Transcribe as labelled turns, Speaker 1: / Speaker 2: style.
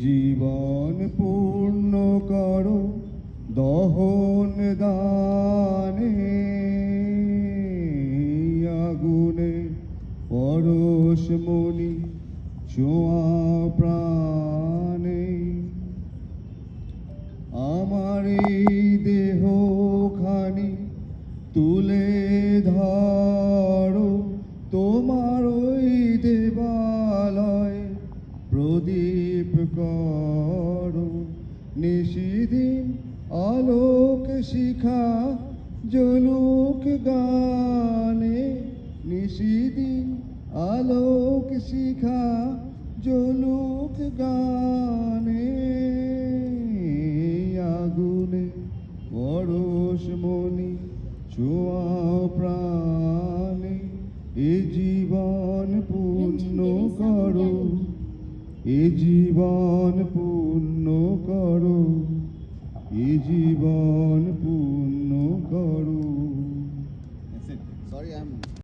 Speaker 1: জীবন পূর্ণ করো দহন দানে, আগুনে পরশমণি ছোঁয়া প্রাণে। আমার এই দেহখানি তুলে ধরো, তোমার ওই দেবালয় প্রদীপ করো। নিশিদিন আলোক শিখা জ্বলুক গানে, নিশিদিন আলোক শিখা জ্বলুক গানে। আগুনে পরশমণি ছোঁয়া প্রাণে, এ জীবন পূর্ণ করো, এ জীবন পূর্ণ করো, এ জীবন